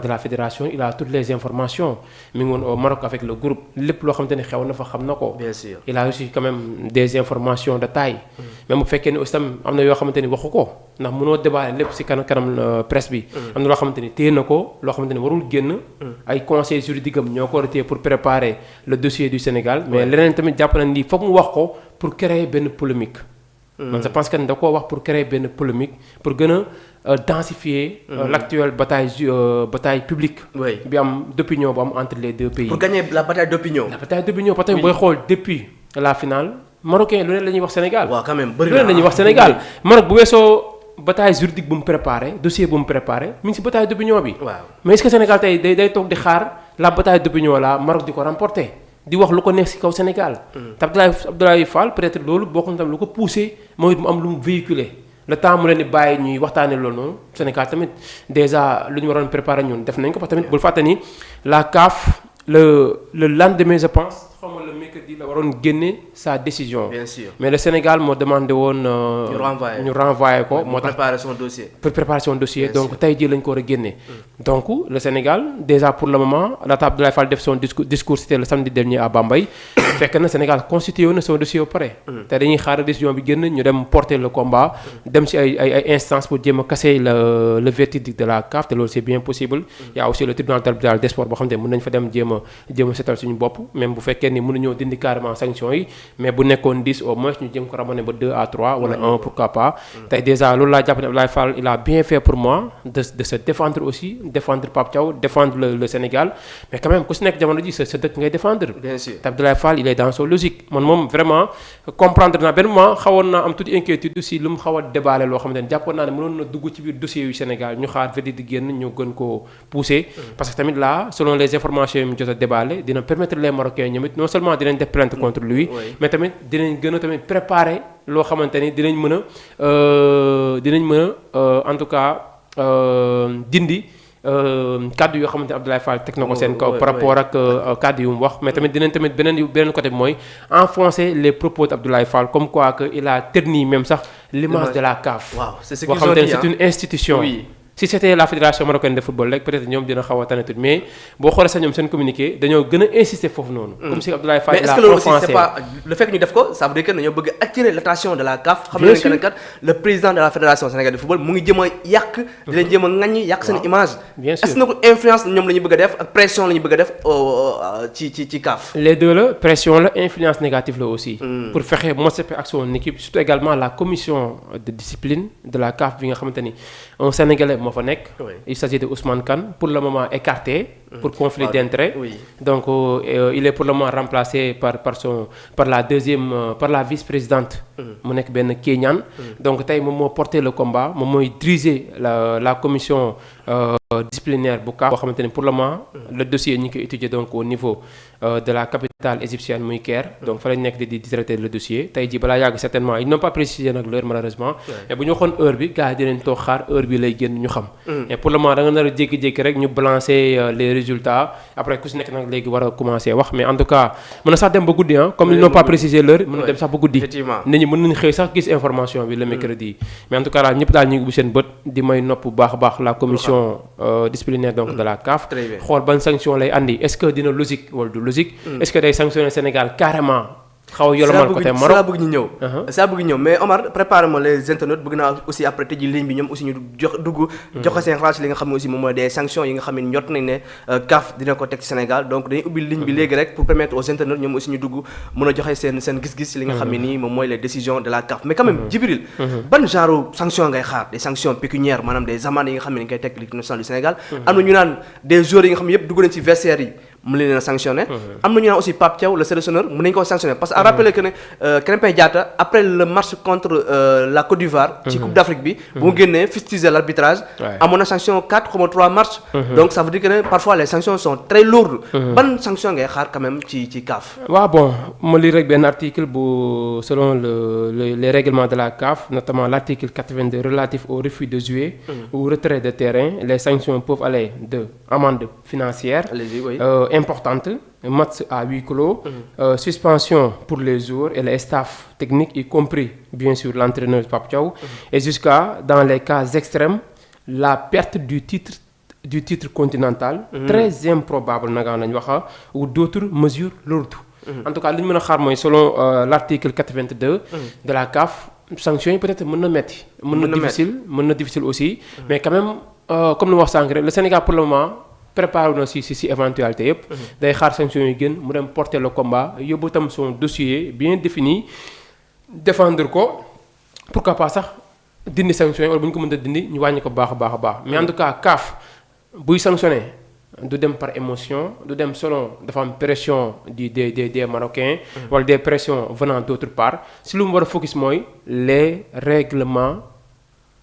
de la fédération il a toutes les informations mi ngi woon au Maroc avec le groupe lépp loo xamante ni xew na fa xam na ko. bien sûr il a aussi quand même des informations de taille. même bu fekkee ni aussi tam am na yoo xamante ni waxu ko ndax mënoo déballer lépp ci kanam presse bi. am na loo xamante ni téye na ko loo xamante ni warul génn. ay conseils juridiques am ñoo ko war a téye pour préparer le dossier du Sénégal. mais leneen tamit jàpp nañ ni foog mu wax ko pour créer benn polémique. man je pense que da koo wax pour créer benn polémique pour gën a densifier l'actuelle bataille publique. bi am d'opinion bu am entre les deux pays. pour gagner la bataille d'opinion. la bataille d'opinion parce que booy xool depuis la finale marocain lu ne la ñuy wax Sénégal. waaw quand même bëri lu ne la ñuy wax Sénégal Maroc bu weesoo bataille juridique bu mu préparé dossier bu mu préparé mi ngi ci bataille d'opinion bi. waaw mais est-ce que Sénégal tey day toog di xaar la bataille d'opinion la Maroc di ko remporter. di wax lu ko neex ci kaw Sénégal. te Abdoulaye Fall peut-être loolu bokk na tam lu ko poussé mooy mu am lu mu véhiculer le temps mu leen di bàyyi ñuy waxtaanee loolu noonu Sénégal tamit déjà lu ñu waroon préparer ñun def nañ ko parce que tamit bul fàtte ni la CAF le lendemain je pense xaw ma le mercredi la waroon génne sa décision. bien sûr mais le Sénégal moo demandé woon. ñu renvoyé ko moo tax pour préparer son dossier donc tey jii lañ ko war a génne. donc le Sénégal déjà pour le moment laata Abdoulaye Fall def son discours c'était le samedi dernier à Bambey fekk na Sénégal constitué woon na son dossier ba pare. te dañuy xaar décision bi génn ñu dem porter le combat. dem ci ay instances pour jéem a casser le verdict de la CAF te loolu c'est bien possible. y a aussi le tribunal arbitral des sports boo xam ne mën nañ fa dem jéem a setal suñu bopp même bu fekkee ni mënuñoo dindi carrément sanction yi mais bu nekkoon 10 au moins ñu jéem ko ramener ba 2 à 3 wala 1 pourquoi pas. tey déjà loolu laa jàpp ne Abdoulaye Fall il a bien fait pour moi de se défendre aussi défendre Pape Thiaw défendre le Sénégal mais quand même ku si nekk jamono ji sa dëkk ngay défendre. bien sûr te Abdoulaye Fall il est dans son logique man moom vraiment comprendre naa benn moment xawoon naa am toute inquiétude aussi lu mu xaw a déballer loo xamante ne jàppoon naa ne mënoon na dugg ci biir dossier yu Sénégal ñu xaar verdict di génn ñu gën koo pousser. parce que tamit là selon les informations yi mu jot a déballer dina permettre les Marocains ñoom it non seulement dinañ def plainte contre lui. mais tamit dinañ gën a tamit préparer loo xamante ni dinañ mën a en tout cas dindi. kaddu yoo xamante ne Abdoulaye Fall teg na ko seen kaw par rapport ak kaddu yu mu wax mais tamit dinañ tamit beneen côté bi mooy enfoncer les propos d'Abdoulaye Fall comme quoi que il a terni même sax l'image de la CAF. waaw c'est ce boo xamante ne c'est une institution. Oui. si c'était la fédération marocaine de football rek peut-être ñoom dina xaw a tane tuuti mais boo xoolee sax ñoom seen communiqué dañoo gën a insister foofu noonu. comme si Abdoulaye Fall mais est-ce que loolu aussi c'est pas le fait que ñu def ko ça veut dire que dañoo bëgg attirer l'attention de la CAF. xam nañu ne kat le président de la fédération sénégalaise de football mu ngi jëm a yàq. di leen jëm a ŋaññi yàq seen image. bien sûr est-ce que nag influence ñoom la ñu bëgg a def ak pression la ñu bëgg a def ci CAF. les deux la pression la influence négative la aussi. pour fexe motiver ak son équipe surtout également la commission de discipline de la CAF bi nga xamante ni un Sénégalais moo fa nekk. Il s'agit de Ousmane Kane pour le moment écarté pour conflit d'intérêt. Donc il est pour le moment remplacé par la vice-présidente mu nekk benn Kenyan. Donc tey moom moo porté le combat moom mooy diriger la commission disciplinaire bu CAF boo xamante ne pour le moment le dossier ñu ngi koy étudier donc au niveau de la capitale égyptienne muy Caire. Donc fa lañ nekk di traiter le dossier tey jii balaa yàgg certainement ils n'ont pas précisé nag l'heure malheureusement. mais bu ñu waxoon heure bi gars yi dinañ toog xaar heure bi lay génn ñu xam. mais pour le moment da nga nar a jékki-jékki rek ñu balancer les résultats après ku si nekk nag léegi war a commencer wax mais en tout cas mën na sax dem ba guddi comme ils n'ont pas précisé l'heure mën na dem sax ba guddi. nit ñi mën nañu xëy sax gis information bi le mercredi. mais en tout cas daal ñëpp daal ñu ngi ubbi seen bët di may nopp bu baax a baax la commission disciplinaire donc de la CAF. xool ban sanction lay andi est-ce que dina logique wala du logique. est-ce que day sanctionner Sénégal carrément. xaw a yolomal côté Maroc ça bëgg ñu ñëw. ça bëgg ñëw mais Omar prépare-moi les internautes bëgg naa aussi après tëj ligne bi ñoom aussi ñu joxe seen xalaat li nga xam ne aussi moom mooy des sanctions yi nga xam ne ñott nañ ne CAF dina ko teg ci Sénégal donc dañuy ubbi ligne bi léegi rek pour permettre aux internautes ñoom aussi ñu dugg mën a joxe seen gis-gis ci li nga xam ne nii moom mooy les décisions de la CAF mais quand même Djibril ban genre sanction ngay xaar des sanctions pécuniaires maanaam des amendes yi nga xam ne dañ koy teg l'équipe nationale du Sénégal am na ñu naan des joueurs yi nga xam ne yëpp dugg nañ ci vestiaire yi mu leen a sanctionné. am na ñu naan aussi Pape Thiaw le sélectionneur mën nañu ko sanctionné parce que à rappeler que ne Krépin Diatta après le match contre la Côte d'Ivoire. ci Coupe d'Afrique bi. bu mu génnee fustiger l'arbitrage. amoon na sanction 4 comme 3 matchs. donc ça veut dire que ne parfois les sanctions sont très lourdes. ban sanction ngay xaar quand même ci CAF. waaw bon ma lire rek benn article bu selon les règlements de la CAF notamment l'article 82 relatif au refus de jouer. ou retrait de terrain les sanctions peuvent aller de amende financière. Importante, match à huis clos, suspension pour les joueurs et les staffs techniques, y compris bien sûr l'entraîneur Pape Thiaw, et jusqu'à, dans les cas extrêmes, la perte du titre du titre continental. Très improbable nagaan lañ wax ou d'autres mesures lourdes. En tout cas li ñu mën a xaar mooy selon l'article 82 de la CAF sanctions yi peut-être mën na metti. mën na difficile aussi. Mais quand même comme lu wax sànq rek le Sénégal pour le moment préparé na si éventualité yëpp. day xaar sanctions yi gën mu dem porter le combat yóbbu tam son dossier bien défini défendre ko pourquoi pas sax dindi sanctions yi wala bu ñu ko mën a dindi ñu wàññi ko baax a baax. Mais en tout cas CAF buy sanctionné. du dem par émotion du dem selon dafa am pression des Marocains. wala des pressions venant d'autre part si lu mu war a focus mooy les règlements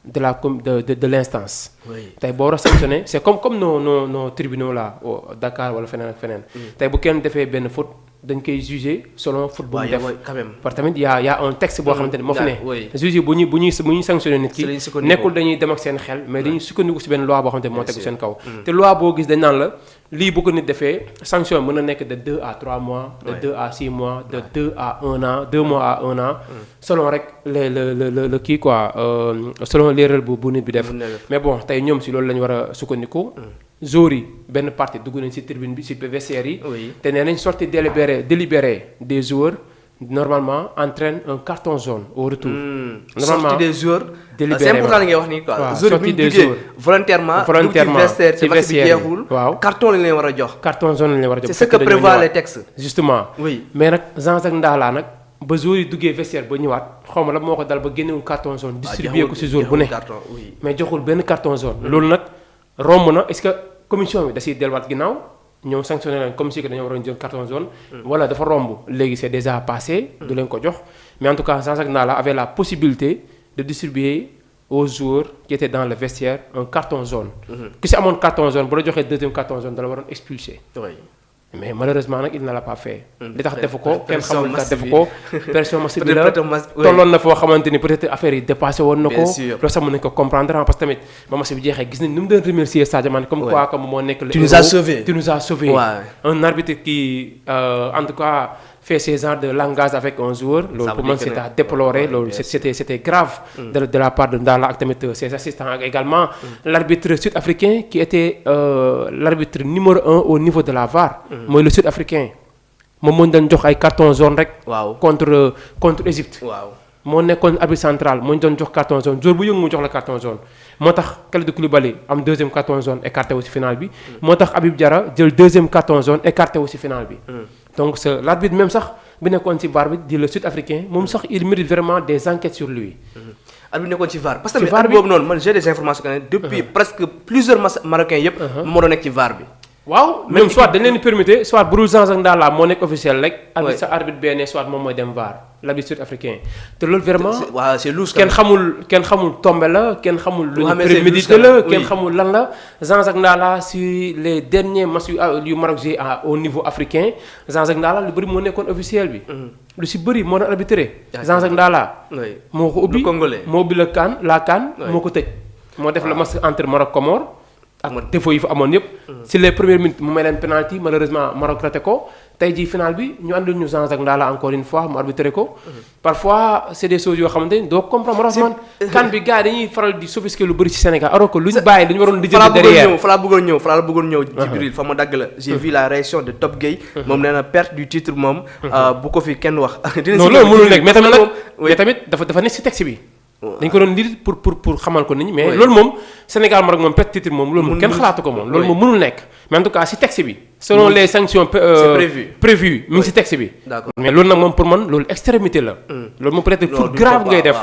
de l'instance. tey boo war a sanctionné c'est comme nos tribunaux là au Dakar wala feneen ak feneen. tey bu kenn defee benn faute dañ koy juger selon faute bu mu def. parce que tamit y a un texte boo xamante ne moo fi ne. juger bu ñuy sanctionné nit ki. nekkul dañuy dem ak seen xel mais dañuy sukkandiku si benn loi boo xamante ne moo tegu seen kaw. te loi boo gis dañ naan la lii bu ko nit defee sanction mën na nekk de 2 à 3 mois. de 2 à 6 mois de 2 à 1 an 2 mois à 1 an. selon rek le kii quoi selon l'erreur bu nit bi def. mais bon tey ñoom si loolu la ñu war a sukkandiku. joueurs yi benn partie dugg nañ ci tribune bi ci vestiaire yi. te nee nañ sortie délibérée des joueurs normalement entraîne un carton jaune au retour. Normalement sortie des joueurs. délibéré c'est important li ngay wax nii quoi. waaw sortie des joueurs volontairement. ci vestiaire yi waaw carton lañ leen war a jox. carton jaune lañ leen war a jox. c'est ce que prévoit les textes. justement. oui mais nag Jean-Jacques Ndala nag ba joueurs yi duggee vestiaire ba ñëwaat xaw ma la moo ko dal ba génnewul carton jaune. distribué ko ci jour bu ne mais joxul benn carton jaune. loolu nag romb na est-ce que commission bi da ciy delluwaat ginnaaw ñëw sanctionné leen comme si que dañoo waroon jël carton jaune. wala dafa romb léegi c'est déjà passé. du leen ko jox mais en tout cas Jean-Jacques Ndala avait la possibilité de distribuer aux joueurs qui étaient dans le vestiaire un carton jaune. ki si amoon carton jaune bu la joxee deuxième carton jaune da la waroon expulser. mais malheureusement nag il ne l'a pas fait. li tax defu ko kenn xamul li tax defu ko. pression massive bi la tolloon na foo xamante ni peut-être affaire yi dépassé woon na ko. loolu sax mën nañu ko comprendre parce que tamit ba match bi jeexee gis nañ ni mu doon remercier Sadio Mané comme quoi comme moo nekk le héros. tu nous as sauvé. un arbitre qui en tout cas fait ces genres de langage avec un joueur. loolu pour man c'est à déplorer loolu c'était grave. de la part de Ndala ak tamit ses assistants ak également l'arbitre sud-africain qui était l'arbitre numéro 1 au niveau de la VAR. mooy le sud-africain moom moo ñu doon jox ay carton jaune rek. contre Égypte. moo nekkoon arbitre central moo ñu doon jox carton jaune jour bu yëngu mu jox la carton jaune. moo tax Kalidou Koulibaly am deuxième carton jaune écarté wu ci finale bi. moo tax Habib Diarra jël deuxième carton jaune écarté wu ci finale bi. donc c'est l'arbitre même sax bi nekkoon ci VAR bi di le sud-africain moom sax il mérite vraiment des enquêtes sur lui. arbitre nekkoon ci VAR parce que tamit arbitre boobu noonu man j'ai des informations que ne depuis presque plusieurs Marocains yëpp. moo doon nekk ci VAR bi. waaw même soit dañ leen permettre soit bu dul Jean-Jacques Ndala moo nekk officiel rek. arbitre sa arbitre benn soit moom mooy dem VAR l'arbitre sud-africain te loolu vraiment. waaw c'est louche kenn xamul tombé la kenn xamul. lu ñu prémédité la kenn xamul lan la. Jean-Jacques Ndala si les derniers matchs yu Maroc joué au niveau africain Jean-Jacques Ndala lu bëri moo nekkoon officiel bi. lu si bëri moo doon arbitré. Jean-Jacques Ndala. moo ko ubbi moo ubbi la CAN moo ko tëj. moo def le match entre Maroc Comores. ak défaut yi fa amoon yëpp. si les premières minutes mu may leen penalty malheureusement Maroc raté ko tey jii final bi ñu àndul ñu Jean-Jacques Ndala encore une fois mu arbitré ko. parfois c'est des choses yoo xamante ni doo comprendre man kan bi gars yi dañuy faral di sophistiquer lu bëri ci Sénégal alors que lu ñu bàyyi dañu waroon di jënd derrière. fa la bëggoon ñëw Djibril fa ma dagg la j'ai vu la réaction de Top Gueye. moom nee na perte du titre moom. bu ko fi kenn wax. non loolu mënul nekk mais tamit dafa nekk ci texte bi. dañ ko doon lire pour xamal ko nit ñi mais loolu moom Sénégal Maroc moom perte titre moom loolu moom kenn xalaatu ko moom loolu moom mënul nekk mais en tout cas ci texte bi selon les sanctions prévues mi ngi ci texte bi mais loolu nag moom pour man loolu extrémité la loolu moom peut-être faute grave ngay def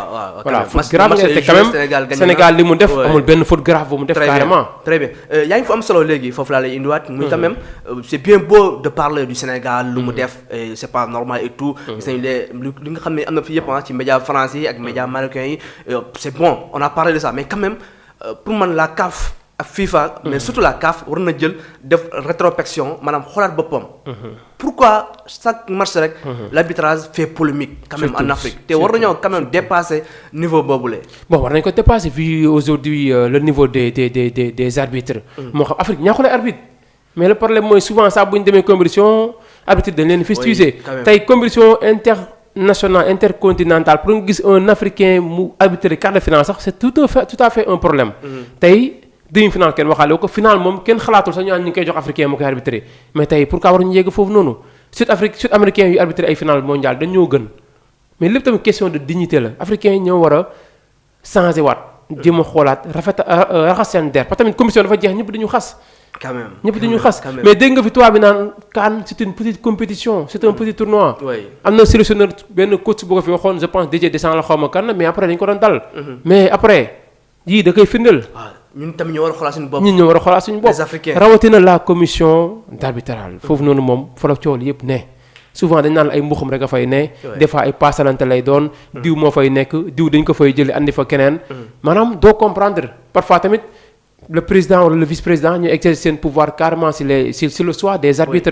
voilà faute grave ngay def te quand même Sénégal li mu def amul benn faute grave bu mu def carrément très bien yaa ngi fa am solo léegi foofu laa lay indiwaat muy quand même c'est bien beau de parler du Sénégal lu mu def et c'est pas normal et tout gis nañu li nga xam ne am na fi yëpp ci médias français yi ak médias marocains yi c'est bon on a parlé de ça mais quand même pour man la CAF ak FIFA mais surtout la CAF war na jël def rétrospection maanaam xoolaat boppam. pourquoi chaque match rek l'arbitrage fait polémique quand même en Afrique te war nañoo quand même dépasser niveau boobule. bon war nañu ko dépasser vu aujourd'hui le niveau des arbitres. moo xam Afrique ñaa xoolee arbitre mais le problème mooy souvent ça bu ñu demee compétition arbitre dañ leen fustiger tey compétition intercontinental pour nga gis un Africain mu arbitrer quart de finale sax c'est tout à fait un problème. tey demi-finale kenn waxaale ko final moom kenn xalaatul sax ñu naan ñu ngi koy jox africain moo koy arbitré mais tey pourquoi waruñu yegg foofu noonu sud américain yu arbitré ay final mondial dañ ñoo gën mais lépp tamit question de dignité la africain yi ñoo war a changé waat jéem a xoolaat raxas seen der parce que tamit commission dafa jeex ñëpp dañu xas quand même ñëpp dañu xas mais dégg nga fi tubaab bi naan CAN c'est une petite compétition c'est un petit tournoi am na sélectionneur benn coach bu ko fi waxoon je pense Didier Deschamps la xaw ma kan mais après dañu ko doon dal mais après yii da koy firndeel ñun tamit ñoo war a xoolaat suñu bopp ñun ñoo war a xoolaat suñu bopp les Africains rawatina la commission d'arbitrage foofu noonu moom fa la coow li yëpp ne souvent dañ naan ay mbuxum rek a fay ne des fois ay paasalante lay doon diw moo fay nekk diw dañ ko fay jëli andi fa keneen maanaam doo comprendre parfois tamit le président wala le vice-président ñu exercer seen pouvoir carrément sur le choix des arbitres